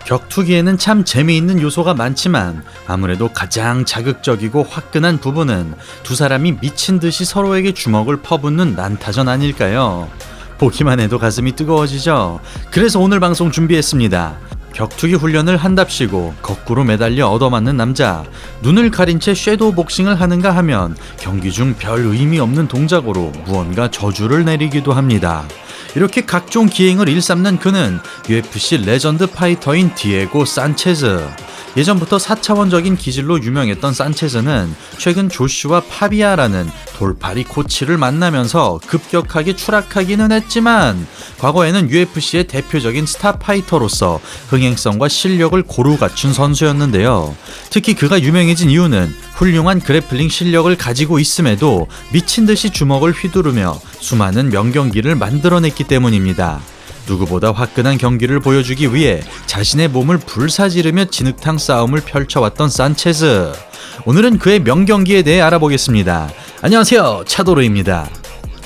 격투기에는 참 재미있는 요소가 많지만 아무래도 가장 자극적이고 화끈한 부분은 두 사람이 미친 듯이 서로에게 주먹을 퍼붓는 난타전 아닐까요? 보기만 해도 가슴이 뜨거워지죠? 그래서 오늘 방송 준비했습니다. 격투기 훈련을 한답시고 거꾸로 매달려 얻어맞는 남자, 눈을 가린 채 섀도우 복싱을 하는가 하면 경기 중 별 의미 없는 동작으로 무언가 저주를 내리기도 합니다. 이렇게 각종 기행을 일삼는 그는 UFC 레전드 파이터인 디에고 산체즈. 예전부터 4차원적인 기질로 유명했던 산체즈는 최근 조슈아 파비아라는 돌팔이 코치를 만나면서 급격하게 추락하기는 했지만 과거에는 UFC의 대표적인 스타 파이터로서 흥행성과 실력을 고루 갖춘 선수였는데요. 특히 그가 유명해진 이유는 훌륭한 그래플링 실력을 가지고 있음에도 미친듯이 주먹을 휘두르며 수많은 명경기를 만들어냈기 때문입니다. 누구보다 화끈한 경기를 보여주기 위해 자신의 몸을 불사지르며 진흙탕 싸움을 펼쳐왔던 산체즈. 오늘은 그의 명경기에 대해 알아보겠습니다. 안녕하세요, 차도르입니다.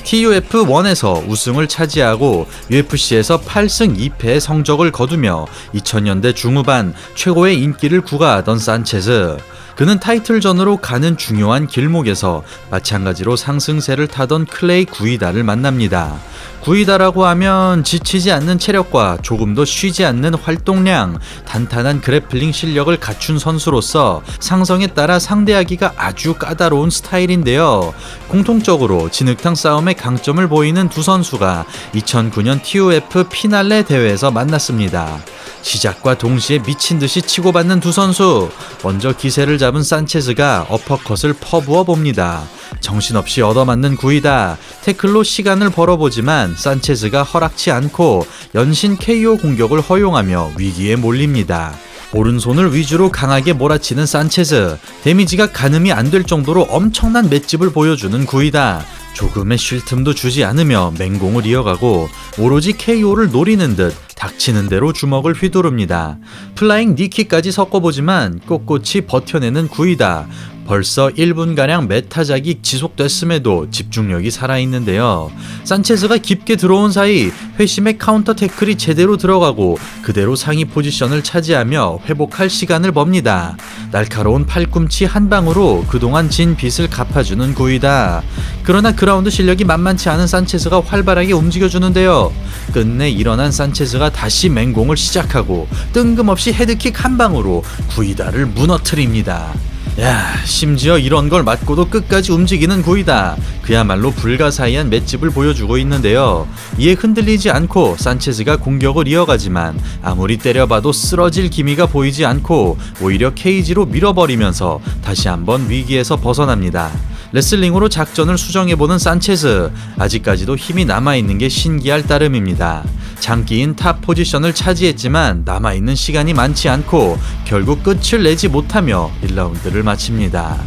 TUF1에서 우승을 차지하고 UFC에서 8승 2패의 성적을 거두며 2000년대 중후반 최고의 인기를 구가하던 산체즈. 그는 타이틀전으로 가는 중요한 길목에서 마찬가지로 상승세를 타던 클레이 구이다를 만납니다. 구이다라고 하면 지치지 않는 체력과 조금도 쉬지 않는 활동량, 탄탄한 그래플링 실력을 갖춘 선수로서 상성에 따라 상대하기가 아주 까다로운 스타일인데요. 공통적으로 진흙탕 싸움의 강점을 보이는 두 선수가 2009년 TUF 피날레 대회에서 만났습니다. 시작과 동시에 미친듯이 치고받는 두 선수. 먼저 기세를 잡은 산체즈가 어퍼컷을 퍼부어 봅니다. 정신없이 얻어맞는 구이다. 태클로 시간을 벌어보지만 산체즈가 허락치 않고 연신 KO 공격을 허용하며 위기에 몰립니다. 오른손을 위주로 강하게 몰아치는 산체즈. 데미지가 가늠이 안 될 정도로 엄청난 맷집을 보여주는 구이다. 조금의 쉴 틈도 주지 않으며 맹공을 이어가고 오로지 KO를 노리는 듯 닥치는 대로 주먹을 휘두릅니다. 플라잉 니킥까지 섞어보지만 꼿꼿이 버텨내는 구이다. 벌써 1분가량 메타작이 지속됐음에도 집중력이 살아있는데요. 산체즈가 깊게 들어온 사이 회심의 카운터 태클이 제대로 들어가고 그대로 상위 포지션을 차지하며 회복할 시간을 법니다. 날카로운 팔꿈치 한 방으로 그동안 진 빚을 갚아주는 구이다. 그러나 그라운드 실력이 만만치 않은 산체즈가 활발하게 움직여주는데요. 끝내 일어난 산체즈가 다시 맹공을 시작하고 뜬금없이 헤드킥 한 방으로 구이다를 무너뜨립니다. 야, 심지어 이런 걸 맞고도 끝까지 움직이는 구이다. 그야말로 불가사의한 맷집을 보여주고 있는데요. 이에 흔들리지 않고 산체즈가 공격을 이어가지만 아무리 때려봐도 쓰러질 기미가 보이지 않고 오히려 케이지로 밀어버리면서 다시 한번 위기에서 벗어납니다. 레슬링으로 작전을 수정해보는 산체즈. 아직까지도 힘이 남아있는 게 신기할 따름입니다. 장기인 탑 포지션을 차지했지만 남아있는 시간이 많지 않고 결국 끝을 내지 못하며 1라운드를 마칩니다.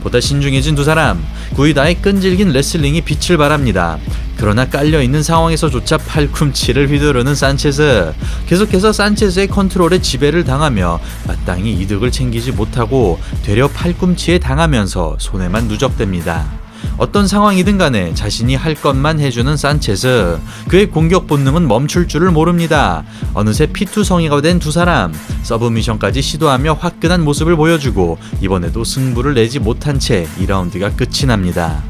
보다 신중해진 두 사람. 구이다의 끈질긴 레슬링이 빛을 발합니다. 그러나 깔려있는 상황에서조차 팔꿈치를 휘두르는 산체즈. 계속해서 산체즈의 컨트롤에 지배를 당하며 마땅히 이득을 챙기지 못하고 되려 팔꿈치에 당하면서 손에만 누적됩니다. 어떤 상황이든 간에 자신이 할 것만 해주는 산체즈. 그의 공격 본능은 멈출 줄을 모릅니다. 어느새 피투성이가 된 두 사람. 서브미션까지 시도하며 화끈한 모습을 보여주고 이번에도 승부를 내지 못한 채 2라운드가 끝이 납니다.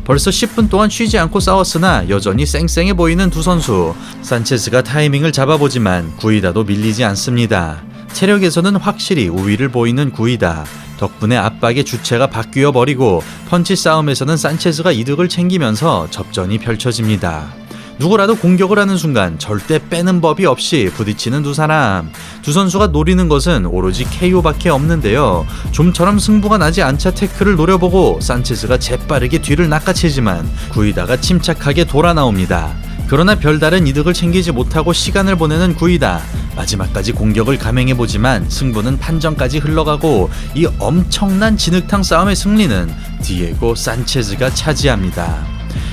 벌써 10분 동안 쉬지 않고 싸웠으나 여전히 쌩쌩해 보이는 두 선수. 산체즈가 타이밍을 잡아보지만 구이다도 밀리지 않습니다. 체력에서는 확실히 우위를 보이는 구이다. 덕분에 압박의 주체가 바뀌어 버리고 펀치 싸움에서는 산체즈가 이득을 챙기면서 접전이 펼쳐집니다. 누구라도 공격을 하는 순간 절대 빼는 법이 없이 부딪히는 두 사람. 두 선수가 노리는 것은 오로지 KO밖에 없는데요. 좀처럼 승부가 나지 않자 태클을 노려보고 산체즈가 재빠르게 뒤를 낚아채지만 구이다가 침착하게 돌아 나옵니다. 그러나 별다른 이득을 챙기지 못하고 시간을 보내는 구이다. 마지막까지 공격을 감행해보지만 승부는 판정까지 흘러가고 이 엄청난 진흙탕 싸움의 승리는 디에고 산체즈가 차지합니다.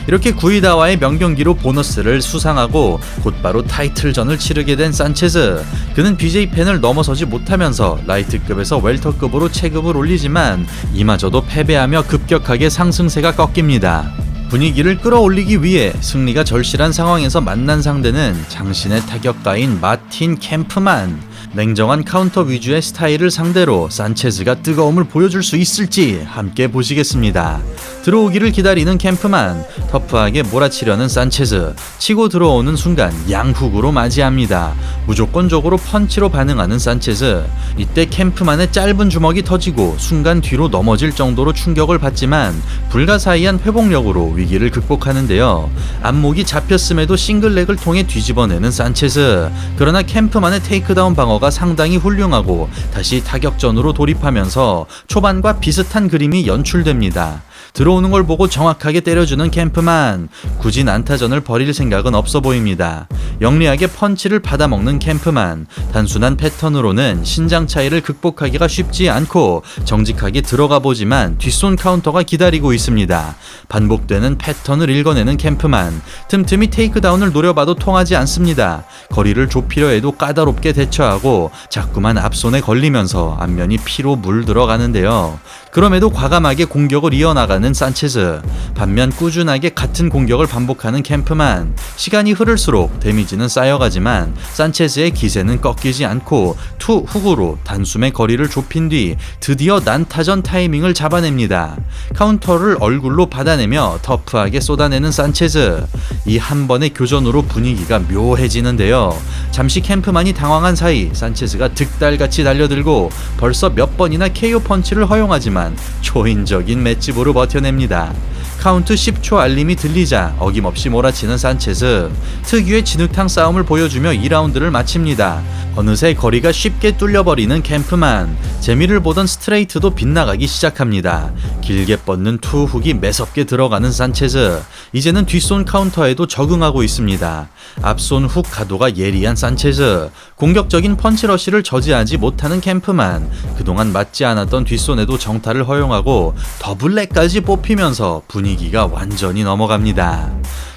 이렇게 구이다와의 명경기로 보너스를 수상하고 곧바로 타이틀전을 치르게 된 산체즈. 그는 BJ펜을 넘어서지 못하면서 라이트급에서 웰터급으로 체급을 올리지만 이마저도 패배하며 급격하게 상승세가 꺾입니다. 분위기를 끌어올리기 위해 승리가 절실한 상황에서 만난 상대는 장신의 타격가인 마틴 캠프만. 냉정한 카운터 위주의 스타일을 상대로 산체즈가 뜨거움을 보여줄 수 있을지 함께 보시겠습니다. 들어오기를 기다리는 캠프만, 터프하게 몰아치려는 산체즈, 치고 들어오는 순간 양훅으로 맞이합니다. 무조건적으로 펀치로 반응하는 산체즈. 이때 캠프만의 짧은 주먹이 터지고 순간 뒤로 넘어질 정도로 충격을 받지만 불가사의한 회복력으로 위기를 극복하는데요. 안목이 잡혔음에도 싱글렉을 통해 뒤집어내는 산체즈. 그러나 캠프만의 테이크다운 방어가 상당히 훌륭하고 다시 타격전으로 돌입하면서 초반과 비슷한 그림이 연출됩니다. 들어오는 걸 보고 정확하게 때려주는 캠프만. 굳이 난타전을 벌일 생각은 없어 보입니다. 영리하게 펀치를 받아먹는 캠프만. 단순한 패턴으로는 신장 차이를 극복하기가 쉽지 않고 정직하게 들어가 보지만 뒷손 카운터가 기다리고 있습니다. 반복되는 패턴을 읽어내는 캠프만. 틈틈이 테이크다운을 노려봐도 통하지 않습니다. 거리를 좁히려 해도 까다롭게 대처하고 자꾸만 앞손에 걸리면서 앞면이 피로 물들어가는데요. 그럼에도 과감하게 공격을 이어나가는 산체즈. 반면 꾸준하게 같은 공격을 반복하는 캠프만. 시간이 흐를수록 데미지는 쌓여가지만 산체즈의 기세는 꺾이지 않고 투 훅으로 단숨에 거리를 좁힌 뒤 드디어 난타전 타이밍을 잡아냅니다. 카운터를 얼굴로 받아내며 터프하게 쏟아내는 산체즈. 이 한 번의 교전으로 분위기가 묘해지는데요. 잠시 캠프만이 당황한 사이 산체즈가 득달같이 달려들고 벌써 몇 번이나 KO 펀치를 허용하지만 초인적인 맷집으로 버텨냅니다. 카운트 10초 알림이 들리자 어김없이 몰아치는 산체즈. 특유의 진흙탕 싸움을 보여주며 2라운드를 마칩니다. 어느새 거리가 쉽게 뚫려버리는 캠프만. 재미를 보던 스트레이트도 빗나가기 시작합니다. 길게 뻗는 투훅이 매섭게 들어가는 산체즈. 이제는 뒷손 카운터에도 적응하고 있습니다. 앞손 훅 가도가 예리한 산체즈. 공격적인 펀치러쉬를 저지하지 못하는 캠프만. 그동안 맞지 않았던 뒷손에도 정타를 허용하고 더블렉까지 뽑히면서 분위기가 완전히 넘어갑니다.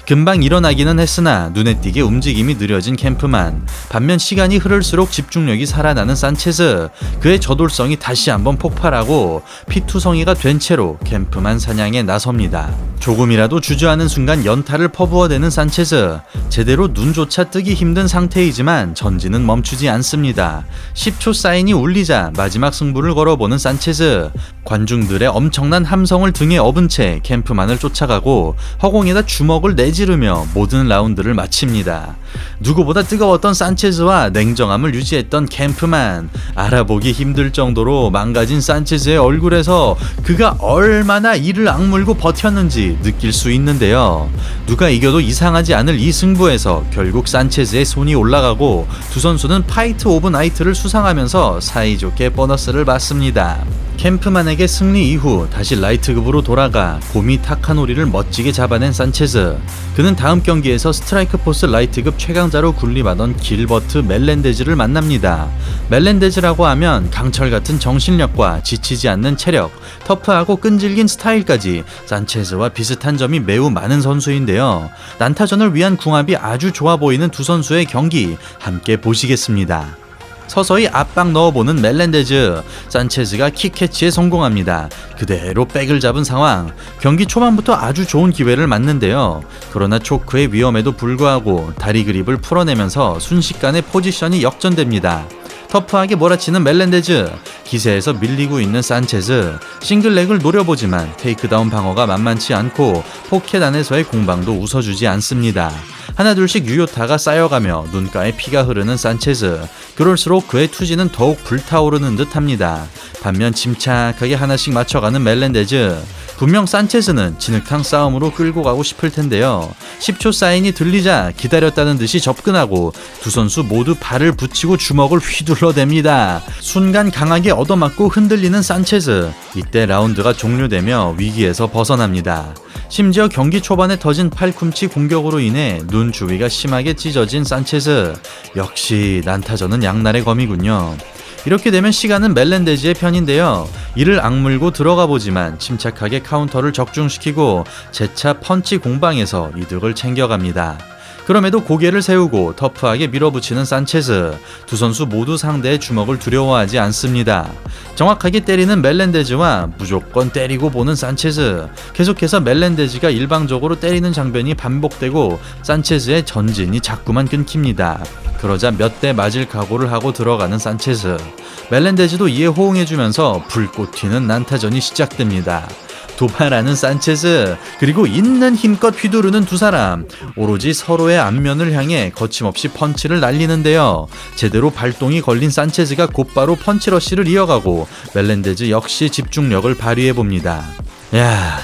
금방 일어나기는 했으나 눈에 띄게 움직임이 느려진 캠프만. 반면 시간이 흐를수록 집중력이 살아나는 산체즈. 그의 저돌성이 다시 한번 폭발하고 피투성이가 된 채로 캠프만 사냥에 나섭니다. 조금이라도 주저하는 순간 연타를 퍼부어대는 산체즈. 제대로 눈조차 뜨기 힘든 상태이지만 전진은 멈추지 않습니다. 10초 사인이 울리자 마지막 승부를 걸어보는 산체즈. 관중들의 엄청난 함성을 등에 업은 채 캠프만을 쫓아가고 허공에다 주먹을 내지르며 모든 라운드를 마칩니다. 누구보다 뜨거웠던 산체즈와 냉정함을 유지했던 캠프만. 알아보기 힘들 정도로 망가진 산체즈의 얼굴에서 그가 얼마나 이를 악물고 버텼는지 느낄 수 있는데요. 누가 이겨도 이상하지 않을 이 승부에서 결국 산체즈의 손이 올라가고 두 선수는 파이트 오브 나이트를 수상하면서 사이좋게 보너스를 받습니다. 캠프만에게 승리 이후 다시 라이트급으로 돌아가 곰이 타카노리를 멋지게 잡아낸 산체즈. 그는 다음 경기에서 스트라이크 포스 라이트급 최강자로 군림하던 길버트 멜렌데즈를 만납니다. 멜렌데즈라고 하면 강철 같은 정신력과 지치지 않는 체력, 터프하고 끈질긴 스타일까지 산체즈와 비슷한 점이 매우 많은 선수인데요. 난타전을 위한 궁합이 아주 좋아 보이는 두 선수의 경기 함께 보시겠습니다. 서서히 압박 넣어보는 멜렌데즈. 산체즈가 킥캐치에 성공합니다. 그대로 백을 잡은 상황. 경기 초반부터 아주 좋은 기회를 맞는데요. 그러나 초크의 위험에도 불구하고 다리 그립을 풀어내면서 순식간에 포지션이 역전됩니다. 터프하게 몰아치는 멜렌데즈. 기세에서 밀리고 있는 산체즈. 싱글렉을 노려보지만 테이크다운 방어가 만만치 않고 포켓 안에서의 공방도 웃어주지 않습니다. 하나둘씩 유효타가 쌓여가며 눈가에 피가 흐르는 산체즈. 그럴수록 그의 투지는 더욱 불타오르는 듯합니다. 반면 침착하게 하나씩 맞춰가는 멜렌데즈. 분명 산체즈는 진흙탕 싸움으로 끌고 가고 싶을 텐데요. 10초 사인이 들리자 기다렸다는 듯이 접근하고 두 선수 모두 발을 붙이고 주먹을 휘둘러댑니다. 순간 강하게 얻어맞고 흔들리는 산체즈. 이때 라운드가 종료되며 위기에서 벗어납니다. 심지어 경기 초반에 터진 팔꿈치 공격으로 인해 눈 주위가 심하게 찢어진 산체즈. 역시 난타전은 양날의 검이군요. 이렇게 되면 시간은 멜렌데즈의 편인데요. 이를 악물고 들어가 보지만 침착하게 카운터를 적중시키고 재차 펀치 공방에서 이득을 챙겨갑니다. 그럼에도 고개를 세우고 터프하게 밀어붙이는 산체즈. 두 선수 모두 상대의 주먹을 두려워하지 않습니다. 정확하게 때리는 멜렌데즈와 무조건 때리고 보는 산체즈. 계속해서 멜렌데즈가 일방적으로 때리는 장면이 반복되고 산체즈의 전진이 자꾸만 끊깁니다. 그러자 몇 대 맞을 각오를 하고 들어가는 산체즈. 멜렌데즈도 이에 호응해주면서 불꽃 튀는 난타전이 시작됩니다. 도발하는 산체즈, 그리고 있는 힘껏 휘두르는 두 사람. 오로지 서로의 앞면을 향해 거침없이 펀치를 날리는데요. 제대로 발동이 걸린 산체즈가 곧바로 펀치러쉬를 이어가고 멜렌데즈 역시 집중력을 발휘해봅니다.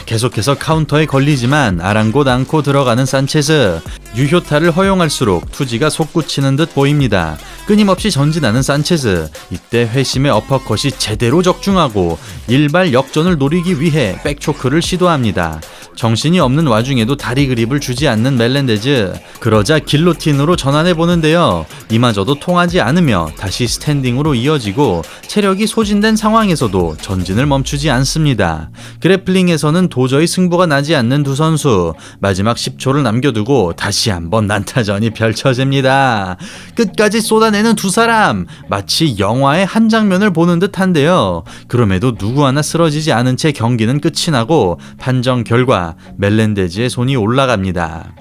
계속해서 카운터에 걸리지만 아랑곳 않고 들어가는 산체즈. 유효타를 허용할수록 투지가 솟구치는 듯 보입니다. 끊임없이 전진하는 산체즈. 이때 회심의 어퍼컷이 제대로 적중하고 일발 역전을 노리기 위해 백초크를 시도합니다. 정신이 없는 와중에도 다리 그립을 주지 않는 멜렌데즈. 그러자 길로틴으로 전환해보는데요. 이마저도 통하지 않으며 다시 스탠딩으로 이어지고 체력이 소진된 상황에서도 전진을 멈추지 않습니다. 그래플링에서는 도저히 승부가 나지 않는 두 선수. 마지막 10초를 남겨두고 다시 한번 난타전이 펼쳐집니다. 끝까지 쏟아내는 두 사람. 마치 영화의 한 장면을 보는 듯한데요. 그럼에도 누구 하나 쓰러지지 않은 채 경기는 끝이 나고 판정 결과 멜렌데즈의 손이 올라갑니다.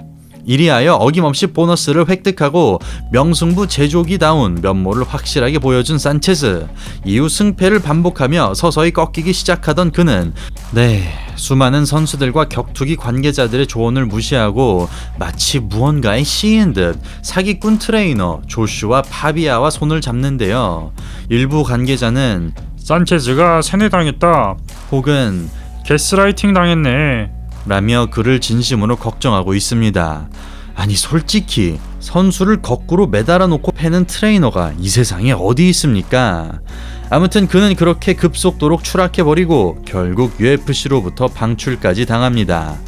이리하여 어김없이 보너스를 획득하고 명승부 제조기다운 면모를 확실하게 보여준 산체즈. 이후 승패를 반복하며 서서히 꺾이기 시작하던 그는 수많은 선수들과 격투기 관계자들의 조언을 무시하고 마치 무언가에 씌인 듯 사기꾼 트레이너 조슈아 파비아와 손을 잡는데요. 일부 관계자는 산체즈가 세뇌당했다. 혹은 게스라이팅 당했네. 라며 그를 진심으로 걱정하고 있습니다. 아니 솔직히 선수를 거꾸로 매달아 놓고 패는 트레이너가 이 세상에 어디 있습니까? 아무튼 그는 그렇게 급속도로 추락해버리고 결국 UFC로부터 방출까지 당합니다.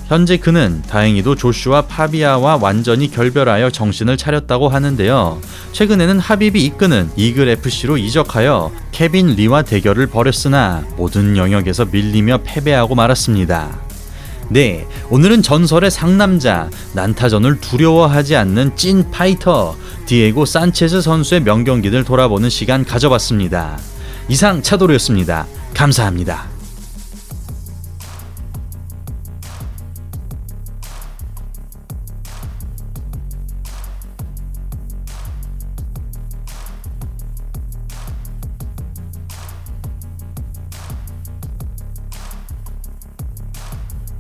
현재 그는 다행히도 조슈아 파비아와 완전히 결별하여 정신을 차렸다고 하는데요. 최근에는 하빕이 이끄는 이글FC로 이적하여 케빈 리와 대결을 벌였으나 모든 영역에서 밀리며 패배하고 말았습니다. 오늘은 전설의 상남자, 난타전을 두려워하지 않는 찐 파이터 디에고 산체즈 선수의 명경기를 돌아보는 시간 가져봤습니다. 이상 차도르였습니다. 감사합니다.